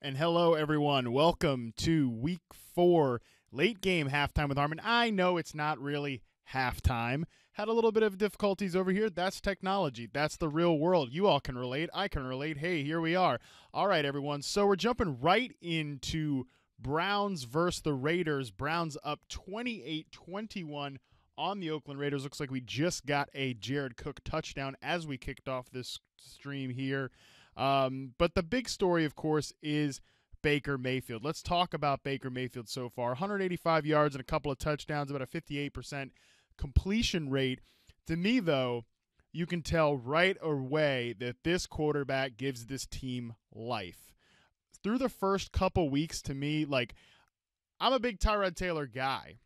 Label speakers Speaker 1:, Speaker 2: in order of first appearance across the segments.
Speaker 1: And hello, everyone. Welcome to week 4, late game halftime with Harmon. I know it's not really halftime. Had a little bit of difficulties over here. That's technology. That's the real world. You all can relate. I can relate. Hey, here we are. All right, everyone. So we're jumping right into Browns versus the Raiders. Browns up 28-21 on the Oakland Raiders. Looks like we just got a Jared Cook touchdown as we kicked off this stream here. But the big story, of course, is Baker Mayfield. Let's talk about Baker Mayfield so far. 185 yards and a couple of touchdowns, about a 58% completion rate. To me, though, you can tell right away that this quarterback gives this team life. Through the first couple weeks, to me, I'm a big Tyrod Taylor guy.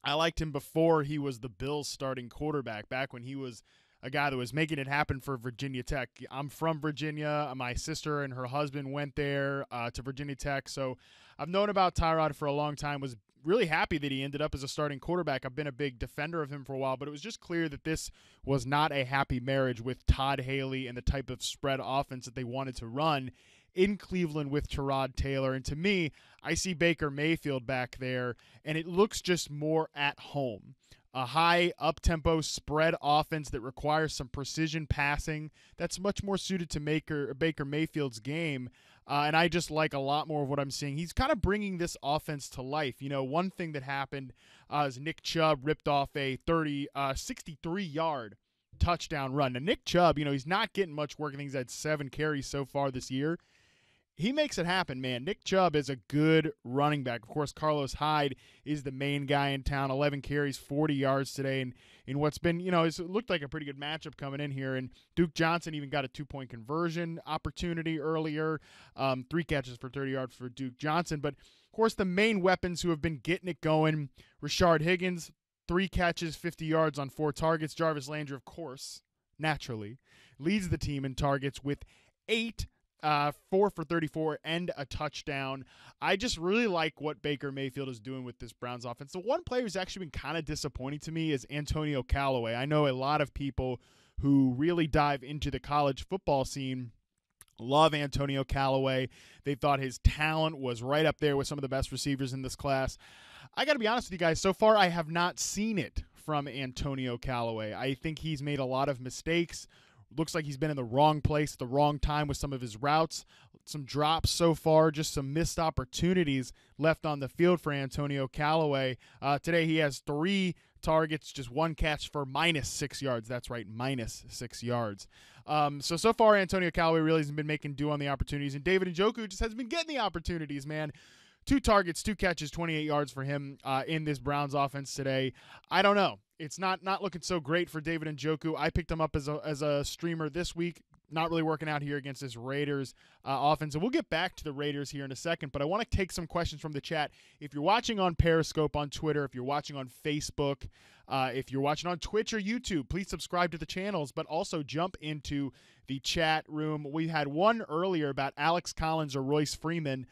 Speaker 1: I liked him before he was the Bills' starting quarterback, back when he was a guy that was making it happen for Virginia Tech. I'm from Virginia. My sister and her husband went there to Virginia Tech. So I've known about Tyrod for a long time, was really happy that he ended up as a starting quarterback. I've been a big defender of him for a while, but it was just clear that this was not a happy marriage with Todd Haley and the type of spread offense that they wanted to run in Cleveland with Tyrod Taylor. And to me, I see Baker Mayfield back there, and it looks just more at home. A high up-tempo spread offense that requires some precision passing. That's much more suited to Baker Mayfield's game, and I just like a lot more of what I'm seeing. He's kind of bringing this offense to life. You know, one thing that happened is Nick Chubb ripped off a 63-yard touchdown run. Now, Nick Chubb, he's not getting much work. I think he's had 7 carries so far this year. He makes it happen, man. Nick Chubb is a good running back. Of course, Carlos Hyde is the main guy in town. 11 carries, 40 yards today. And in what's been, it looked like a pretty good matchup coming in here. And Duke Johnson even got a 2-point conversion opportunity earlier. 3 catches for 30 yards for Duke Johnson. But, of course, the main weapons who have been getting it going, Rashard Higgins, 3 catches, 50 yards on 4 targets. Jarvis Landry, of course, naturally, leads the team in targets with 8 4 for 34 and a touchdown. I just really like what Baker Mayfield is doing with this Browns offense. The one player who's actually been kind of disappointing to me is Antonio Callaway. I know a lot of people who really dive into the college football scene love Antonio Callaway. They thought his talent was right up there with some of the best receivers in this class. I got to be honest with you guys, so far I have not seen it from Antonio Callaway. I think he's made a lot of mistakes. Looks like he's been in the wrong place at the wrong time with some of his routes. Some drops so far, just some missed opportunities left on the field for Antonio Callaway. Today he has 3 targets, just 1 catch for -6 yards. That's right, -6 yards. So far, Antonio Callaway really hasn't been making do on the opportunities, and David Njoku just hasn't been getting the opportunities, man. 2 targets, 2 catches, 28 yards for him in this Browns offense today. I don't know. It's not looking so great for David Njoku. I picked him up as a streamer this week. Not really working out here against this Raiders offense. And we'll get back to the Raiders here in a second, but I want to take some questions from the chat. If you're watching on Periscope on Twitter, if you're watching on Facebook, if you're watching on Twitch or YouTube, please subscribe to the channels, but also jump into the chat room. We had one earlier about Alex Collins or Royce Freeman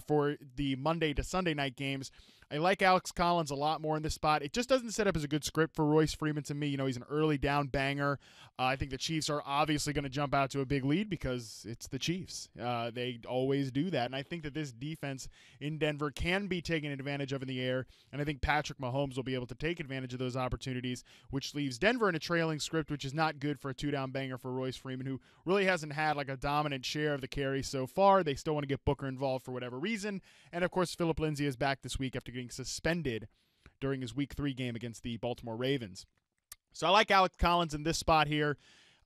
Speaker 1: for the Monday to Sunday night games. I like Alex Collins a lot more in this spot. It just doesn't set up as a good script for Royce Freeman to me. He's an early down banger. I think the Chiefs are obviously going to jump out to a big lead because it's the Chiefs. They always do that. And I think that this defense in Denver can be taken advantage of in the air. And I think Patrick Mahomes will be able to take advantage of those opportunities, which leaves Denver in a trailing script, which is not good for a 2-down banger for Royce Freeman, who really hasn't had like a dominant share of the carry so far. They still want to get Booker involved for whatever reason. And, of course, Philip Lindsay is back this week after getting suspended during his Week 3 game against the Baltimore Ravens. So I like Alex Collins in this spot here.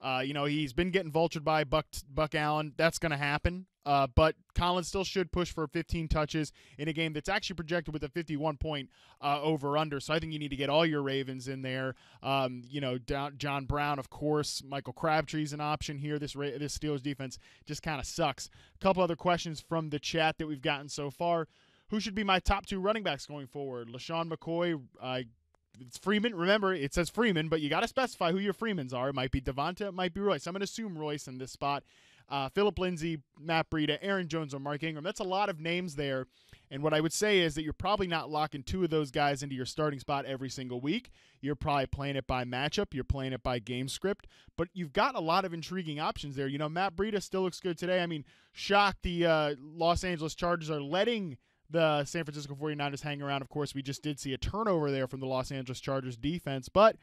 Speaker 1: He's been getting vultured by Buck Allen. That's going to happen. But Collins still should push for 15 touches in a game that's actually projected with a 51-point over-under. So I think you need to get all your Ravens in there. John Brown, of course. Michael Crabtree's an option here. This Steelers defense just kind of sucks. A couple other questions from the chat that we've gotten so far. Who should be my top 2 running backs going forward? LaShawn McCoy, it's Freeman. Remember, it says Freeman, but you got to specify who your Freemans are. It might be Devonta, it might be Royce. I'm going to assume Royce in this spot. Philip Lindsay, Matt Breida, Aaron Jones, or Mark Ingram. That's a lot of names there. And what I would say is that you're probably not locking two of those guys into your starting spot every single week. You're probably playing it by matchup. You're playing it by game script. But you've got a lot of intriguing options there. Matt Breida still looks good today. I mean, shocked the Los Angeles Chargers are letting the San Francisco 49ers hang around. Of course, we just did see a turnover there from the Los Angeles Chargers defense. But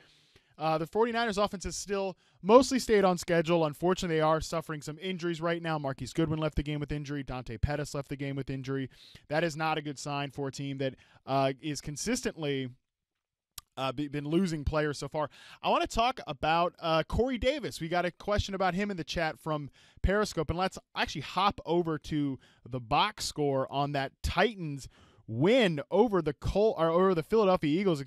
Speaker 1: the 49ers offense has still mostly stayed on schedule. Unfortunately, they are suffering some injuries right now. Marquise Goodwin left the game with injury. Dante Pettis left the game with injury. That is not a good sign for a team that is consistently been losing players so far. I want to talk about Corey Davis. We got a question about him in the chat from Periscope, and let's actually hop over to the box score on that Titans win over the Philadelphia Eagles.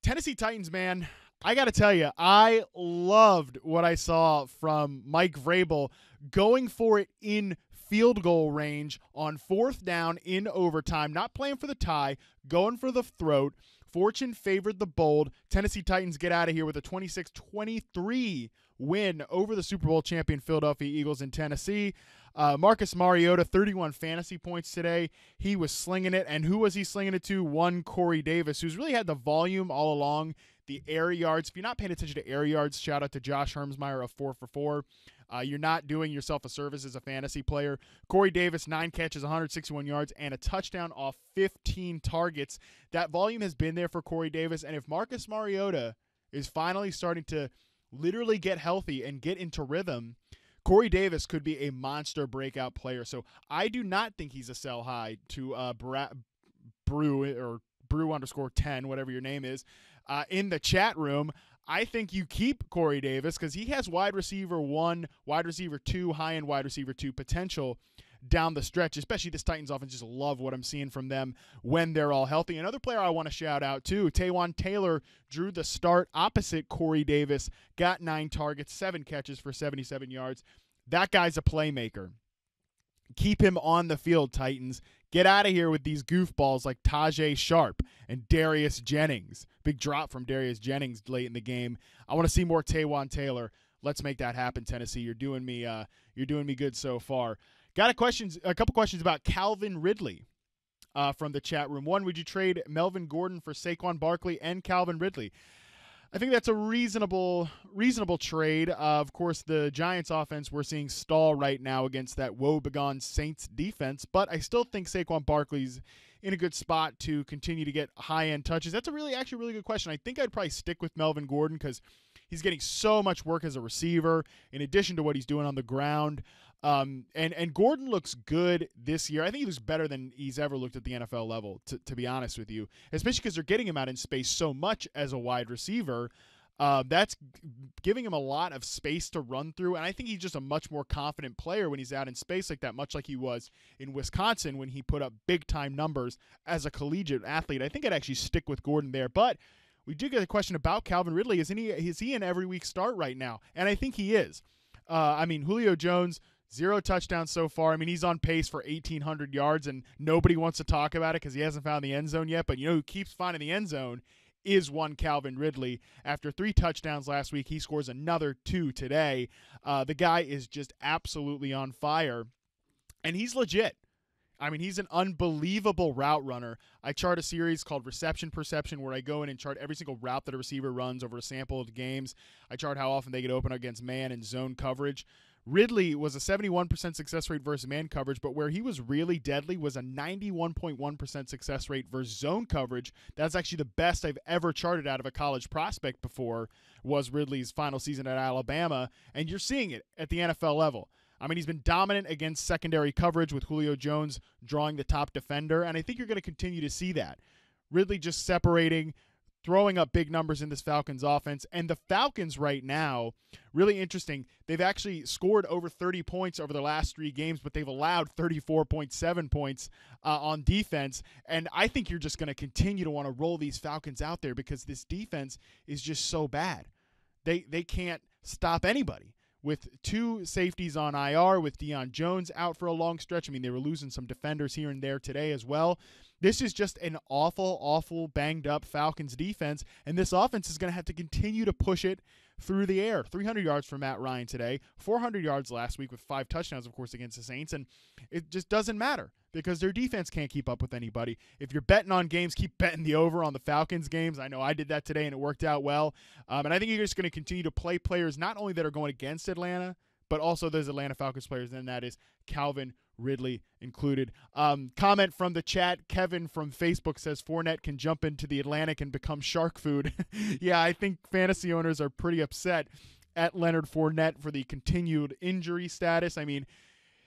Speaker 1: Tennessee Titans, man, I got to tell you, I loved what I saw from Mike Vrabel going for it in field goal range on 4th down in overtime, not playing for the tie, going for the throat. Fortune favored the bold. Tennessee Titans get out of here with a 26-23 win over the Super Bowl champion Philadelphia Eagles in Tennessee. Marcus Mariota, 31 fantasy points today. He was slinging it. And who was he slinging it to? One Corey Davis, who's really had the volume all along. The air yards. If you're not paying attention to air yards, shout out to Josh Hermsmeyer of 4 for 4. You're not doing yourself a service as a fantasy player. Corey Davis, 9 catches, 161 yards, and a touchdown off 15 targets. That volume has been there for Corey Davis. And if Marcus Mariota is finally starting to literally get healthy and get into rhythm, Corey Davis could be a monster breakout player. So I do not think he's a sell high to Brew_10, whatever your name is, in the chat room. I think you keep Corey Davis because he has wide receiver 1, wide receiver 2, high-end wide receiver 2 potential down the stretch, especially this Titans offense. Just love what I'm seeing from them when they're all healthy. Another player I want to shout out too, Taywan Taylor drew the start opposite Corey Davis, got 9 targets, 7 catches for 77 yards. That guy's a playmaker. Keep him on the field, Titans. Get out of here with these goofballs like Tajay Sharp and Darius Jennings. Big drop from Darius Jennings late in the game. I want to see more Taywan Taylor. Let's make that happen, Tennessee. You're doing me good so far. Got a couple questions about Calvin Ridley from the chat room. One, would you trade Melvin Gordon for Saquon Barkley and Calvin Ridley? I think that's a reasonable trade. Of course, the Giants offense we're seeing stall right now against that woebegone Saints defense, but I still think Saquon Barkley's in a good spot to continue to get high-end touches. That's actually a really good question. I think I'd probably stick with Melvin Gordon because he's getting so much work as a receiver in addition to what he's doing on the ground. And Gordon looks good this year. I think he looks better than he's ever looked at the NFL level, to be honest with you, especially because they're getting him out in space so much as a wide receiver. That's giving him a lot of space to run through, and I think he's just a much more confident player when he's out in space like that, much like he was in Wisconsin when he put up big-time numbers as a collegiate athlete. I think I'd actually stick with Gordon there, but we did get a question about Calvin Ridley. Is he an every week start right now? And I think he is. Julio Jones, 0 touchdowns so far. I mean, he's on pace for 1,800 yards, and nobody wants to talk about it because he hasn't found the end zone yet. But you know who keeps finding the end zone is one Calvin Ridley. After 3 touchdowns last week, he scores another 2 today. The guy is just absolutely on fire, and he's legit. I mean, he's an unbelievable route runner. I chart a series called Reception Perception where I go in and chart every single route that a receiver runs over a sample of games. I chart how often they get open against man and zone coverage. Ridley was a 71% success rate versus man coverage, but where he was really deadly was a 91.1% success rate versus zone coverage. That's actually the best I've ever charted out of a college prospect before, was Ridley's final season at Alabama, and you're seeing it at the NFL level. I mean, he's been dominant against secondary coverage with Julio Jones drawing the top defender, and I think you're going to continue to see that. Ridley just separating, throwing up big numbers in this Falcons offense. And the Falcons right now, really interesting, they've actually scored over 30 points over the last 3 games, but they've allowed 34.7 points on defense. And I think you're just going to continue to want to roll these Falcons out there because this defense is just so bad. They can't stop anybody. With 2 safeties on IR, with Deion Jones out for a long stretch. I mean, they were losing some defenders here and there today as well. This is just an awful, awful banged-up Falcons defense, and this offense is going to have to continue to push it through the air. 300 yards for Matt Ryan today, 400 yards last week with 5 touchdowns, of course, against the Saints, and it just doesn't matter because their defense can't keep up with anybody. If you're betting on games, keep betting the over on the Falcons games. I know I did that today, and it worked out well. And I think you're just going to continue to play players not only that are going against Atlanta, but also those Atlanta Falcons players, and that is Calvin Ridley included. Comment from the chat. Kevin from Facebook says Fournette can jump into the Atlantic and become shark food. Yeah, I think fantasy owners are pretty upset at Leonard Fournette for the continued injury status. I mean,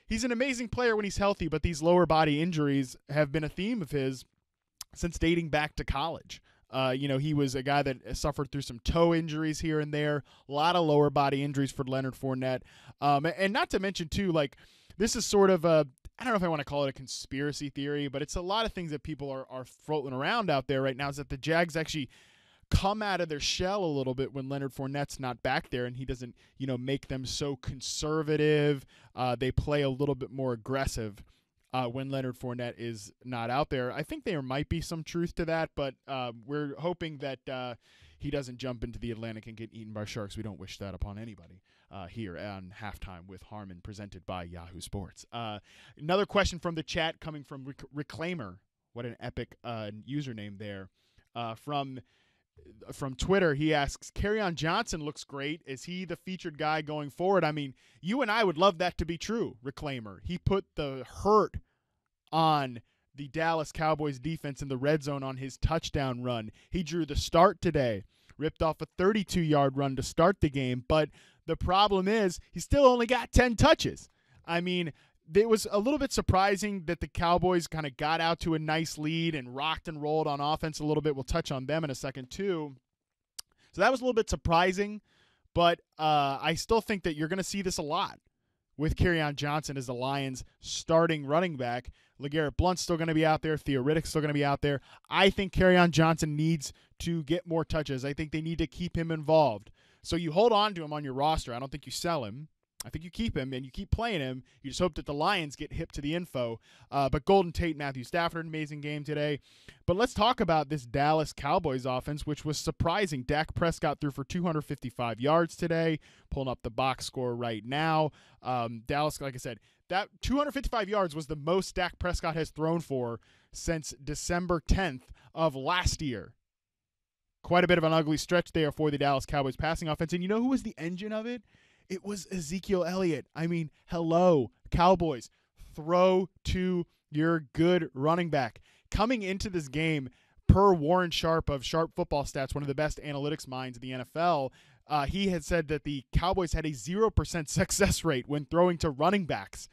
Speaker 1: he's an amazing player when he's healthy, but these lower body injuries have been a theme of his since dating back to college. He was a guy that suffered through some toe injuries here and there, a lot of lower body injuries for Leonard Fournette. And not to mention, too, like, this is sort of I don't know if I want to call it a conspiracy theory, but it's a lot of things that people are floating around out there right now, is that the Jags actually come out of their shell a little bit when Leonard Fournette's not back there, and he doesn't, make them so conservative. They play a little bit more aggressive when Leonard Fournette is not out there. I think there might be some truth to that, but we're hoping that he doesn't jump into the Atlantic and get eaten by sharks. We don't wish that upon anybody here on Halftime with Harmon, presented by Yahoo Sports. Another question from the chat coming from Reclaimer. What an epic username there. From Twitter, he asks, Kerryon Johnson looks great. Is he the featured guy going forward? I mean, you and I would love that to be true, Reclaimer. He put the hurt on the Dallas Cowboys defense in the red zone on his touchdown run. He drew the start today, ripped off a 32-yard run to start the game, but the problem is he still only got 10 touches. I mean, it was a little bit surprising that the Cowboys kind of got out to a nice lead and rocked and rolled on offense a little bit. We'll touch on them in a second, too. So that was a little bit surprising, but I still think that you're going to see this a lot with Kerryon Johnson as the Lions' starting running back. LeGarrette Blount's still going to be out there. Theo Riddick's still going to be out there. I think Kerryon Johnson needs to get more touches. I think they need to keep him involved. So you hold on to him on your roster. I don't think you sell him. I think you keep him, and you keep playing him. You just hope that the Lions get hip to the info. But Golden Tate, Matthew Stafford, amazing game today. But let's talk about this Dallas Cowboys offense, which was surprising. Dak Prescott threw for 255 yards today. Pulling up the box score right now. Dallas, like I said, that 255 yards was the most Dak Prescott has thrown for since December 10th of last year. Quite a bit of an ugly stretch there for the Dallas Cowboys passing offense. And you know who was the engine of it? It was Ezekiel Elliott. I mean, hello, Cowboys. Throw to your good running back. Coming into this game, per Warren Sharp of Sharp Football Stats, one of the best analytics minds in the NFL, he had said that the Cowboys had a 0% success rate when throwing to running backs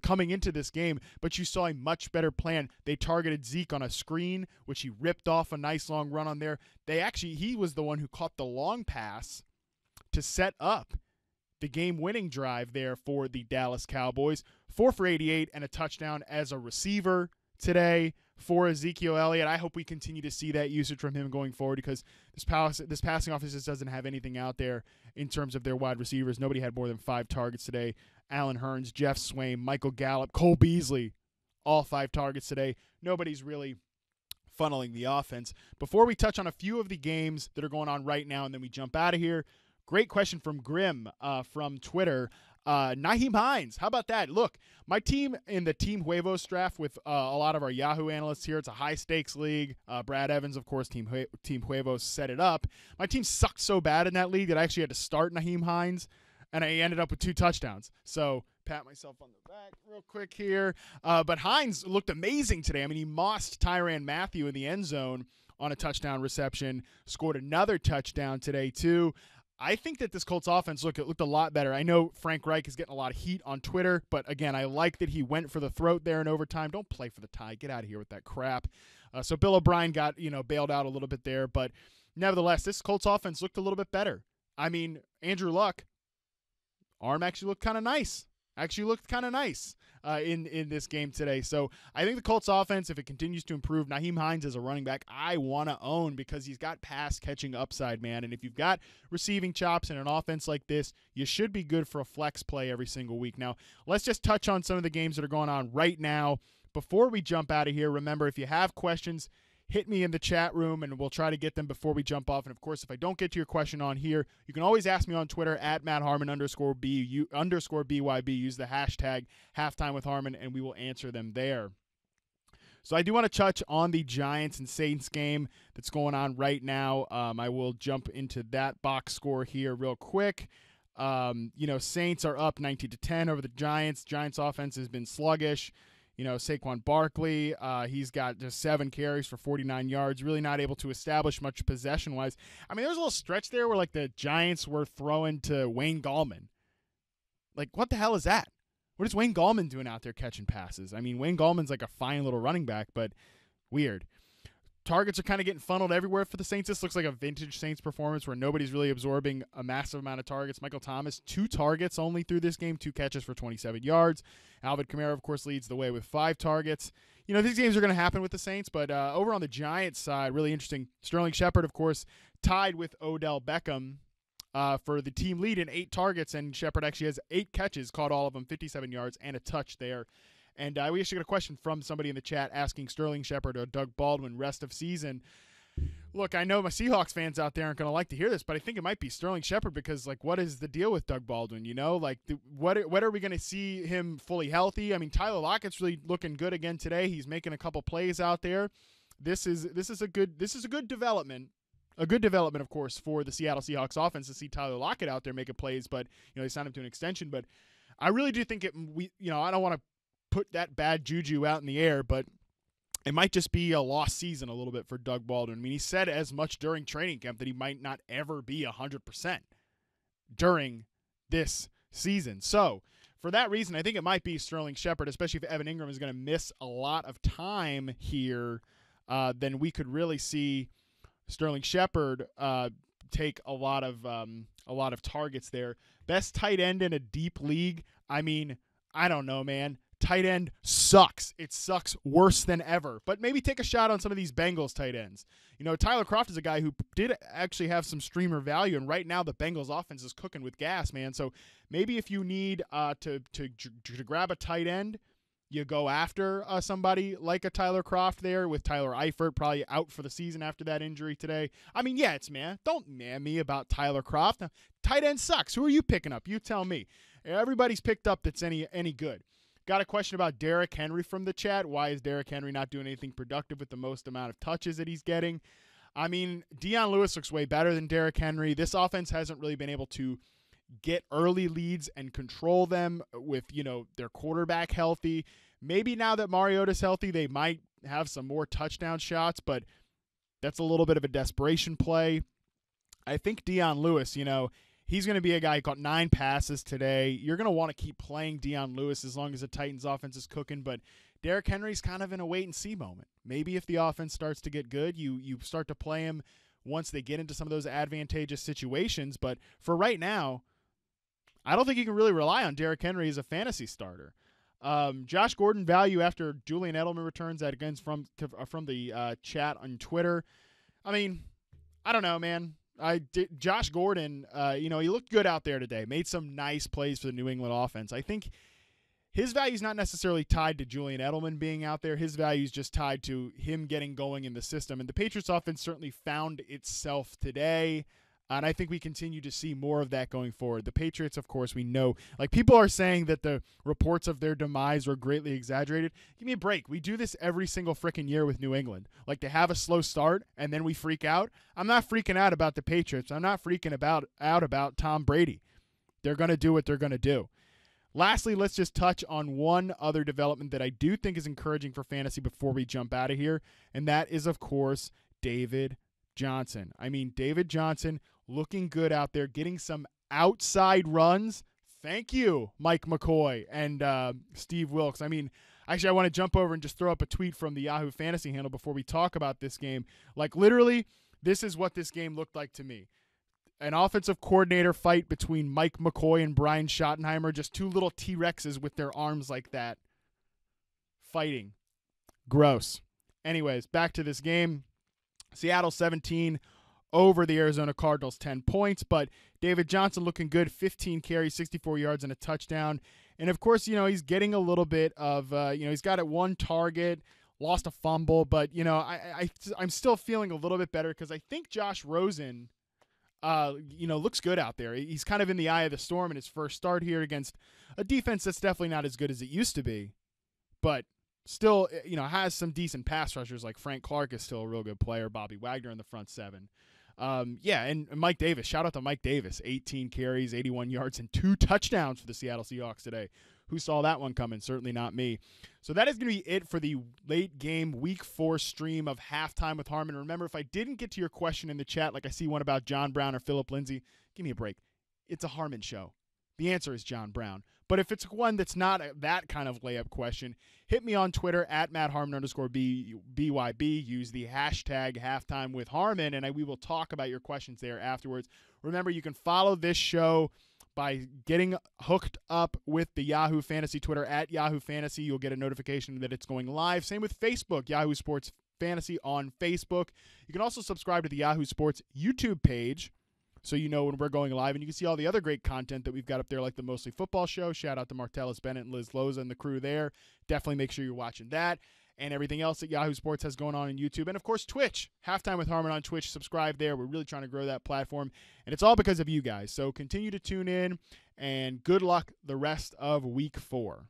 Speaker 1: coming into this game, but you saw a much better plan. They targeted Zeke on a screen, which he ripped off a nice long run on there. He was the one who caught the long pass to set up the game-winning drive there for the Dallas Cowboys. 4 for 88 and a touchdown as a receiver today for Ezekiel Elliott. I hope we continue to see that usage from him going forward, because this passing offense just doesn't have anything out there in terms of their wide receivers. Nobody had more than 5 targets today. Allen Hurns, Jeff Swaim, Michael Gallup, Cole Beasley, all 5 targets today. Nobody's really funneling the offense. Before we touch on a few of the games that are going on right now and then we jump out of here, great question from Grim from Twitter. Nyheim Hines, how about that? Look, my team in the Team Huevos draft with a lot of our Yahoo analysts here, it's a high-stakes league. Brad Evans, of course, Team Huevos set it up. My team sucked so bad in that league that I actually had to start Nyheim Hines, and I ended up with 2 touchdowns. So pat myself on the back real quick here. But Hines looked amazing today. I mean, he mossed Tyrann Mathieu in the end zone on a touchdown reception, scored another touchdown today too. I think that this Colts offense looked a lot better. I know Frank Reich is getting a lot of heat on Twitter, but again, I like that he went for the throat there in overtime. Don't play for the tie. Get out of here with that crap. So Bill O'Brien got, bailed out a little bit there, but nevertheless, this Colts offense looked a little bit better. I mean, Andrew Luck, arm actually looked kind of nice. In this game today. So I think the Colts offense, if it continues to improve, Nyheim Hines as a running back, I want to own, because he's got pass catching upside, man. And if you've got receiving chops in an offense like this, you should be good for a flex play every single week. Now, let's just touch on some of the games that are going on right now before we jump out of here, remember, if you have questions, hit me in the chat room, and we'll try to get them before we jump off. And, of course, if I don't get to your question on here, you can always ask me on Twitter at @MattHarmon_BYB. Use the hashtag #HalftimeWithHarmon, and we will answer them there. So I do want to touch on the Giants and Saints game that's going on right now. I will jump into that box score here real quick. Saints are up 19-10 over the Giants. Giants offense has been sluggish. Saquon Barkley, he's got just 7 carries for 49 yards, really not able to establish much possession-wise. I mean, there's a little stretch there where, the Giants were throwing to Wayne Gallman. What the hell is that? What is Wayne Gallman doing out there catching passes? I mean, Wayne Gallman's a fine little running back, but weird. Targets are kind of getting funneled everywhere for the Saints. This looks like a vintage Saints performance where nobody's really absorbing a massive amount of targets. Michael Thomas, 2 targets only through this game, 2 catches for 27 yards. Alvin Kamara, of course, leads the way with 5 targets. These games are going to happen with the Saints, but over on the Giants side, really interesting. Sterling Shepard, of course, tied with Odell Beckham for the team lead in 8 targets, and Shepard actually has 8 catches, caught all of them, 57 yards, and a touch there. And we actually got a question from somebody in the chat asking Sterling Shepard or Doug Baldwin rest of season. Look, I know my Seahawks fans out there aren't going to like to hear this, but I think it might be Sterling Shepard because, what is the deal with Doug Baldwin? What are we going to see him fully healthy? I mean, Tyler Lockett's really looking good again today. He's making a couple plays out there. This is a good development. A good development, of course, for the Seattle Seahawks offense to see Tyler Lockett out there making plays, but they signed him to an extension. But I really do think I don't want to put that bad juju out in the air, but it might just be a lost season a little bit for Doug Baldwin. I mean, he said as much during training camp that he might not ever be 100% during this season. So for that reason, I think it might be Sterling Shepard, especially if Evan Ingram is going to miss a lot of time here. Then we could really see Sterling Shepard take a lot of targets there. Best tight end in a deep league. I mean, I don't know, man. Tight end sucks. It sucks worse than ever. But maybe take a shot on some of these Bengals tight ends. Tyler Kroft is a guy who did actually have some streamer value, and right now the Bengals offense is cooking with gas, man. So maybe if you need to grab a tight end, you go after somebody like a Tyler Kroft there with Tyler Eifert probably out for the season after that injury today. I mean, yeah, don't man me about Tyler Kroft. Tight end sucks. Who are you picking up? You tell me. Everybody's picked up that's any good. Got a question about Derrick Henry from the chat. Why is Derrick Henry not doing anything productive with the most amount of touches that he's getting? I mean, Dion Lewis looks way better than Derrick Henry. This offense hasn't really been able to get early leads and control them with, their quarterback healthy. Maybe now that Mariota's healthy, they might have some more touchdown shots, but that's a little bit of a desperation play. I think Dion Lewis, he's going to be a guy who caught 9 passes today. You're going to want to keep playing Dion Lewis as long as the Titans offense is cooking, but Derrick Henry's kind of in a wait-and-see moment. Maybe if the offense starts to get good, you start to play him once they get into some of those advantageous situations, but for right now, I don't think you can really rely on Derrick Henry as a fantasy starter. Josh Gordon value after Julian Edelman returns, that again from the chat on Twitter. I mean, I don't know, man. Josh Gordon, he looked good out there today. Made some nice plays for the New England offense. I think his value is not necessarily tied to Julian Edelman being out there. His value is just tied to him getting going in the system. And the Patriots offense certainly found itself today. And I think we continue to see more of that going forward. The Patriots, of course, we know. People are saying that the reports of their demise were greatly exaggerated. Give me a break. We do this every single freaking year with New England. They have a slow start, and then we freak out. I'm not freaking out about the Patriots. I'm not freaking out about Tom Brady. They're going to do what they're going to do. Lastly, let's just touch on one other development that I do think is encouraging for fantasy before we jump out of here, and that is, of course, David Johnson. I mean, David Johnson looking good out there, getting some outside runs. Thank you, Mike McCoy and Steve Wilkes. I mean, actually, I want to jump over and just throw up a tweet from the Yahoo Fantasy handle before we talk about this game. Literally, this is what this game looked like to me. An offensive coordinator fight between Mike McCoy and Brian Schottenheimer, just 2 little T-Rexes with their arms like that, fighting. Gross. Anyways, back to this game. Seattle 17 over the Arizona Cardinals 10 points, but David Johnson looking good, 15 carries, 64 yards, and a touchdown. And, of course, he's getting a little bit of, he's got it one target, lost a fumble. But, I'm still feeling a little bit better because I think Josh Rosen, looks good out there. He's kind of in the eye of the storm in his first start here against a defense that's definitely not as good as it used to be. But still, has some decent pass rushers like Frank Clark is still a real good player. Bobby Wagner in the front seven. And Mike Davis. Shout out to Mike Davis. 18 carries, 81 yards, and 2 touchdowns for the Seattle Seahawks today. Who saw that one coming? Certainly not me. So that is going to be it for the late game Week 4 stream of Halftime with Harmon. Remember, if I didn't get to your question in the chat, like I see one about John Brown or Philip Lindsay, give me a break. It's a Harmon show. The answer is John Brown. But if it's one that's not that kind of layup question, hit me on Twitter at @MattHarmon_BYB. Use the hashtag Halftime with Harmon, and we will talk about your questions there afterwards. Remember, you can follow this show by getting hooked up with the Yahoo Fantasy Twitter at Yahoo Fantasy. You'll get a notification that it's going live. Same with Facebook, Yahoo Sports Fantasy on Facebook. You can also subscribe to the Yahoo Sports YouTube page so you know when we're going live. And you can see all the other great content that we've got up there, like the Mostly Football Show. Shout out to Martellus Bennett and Liz Loza and the crew there. Definitely make sure you're watching that. And everything else that Yahoo Sports has going on YouTube. And, of course, Twitch. Halftime with Harmon on Twitch. Subscribe there. We're really trying to grow that platform. And it's all because of you guys. So continue to tune in, and good luck the rest of Week 4.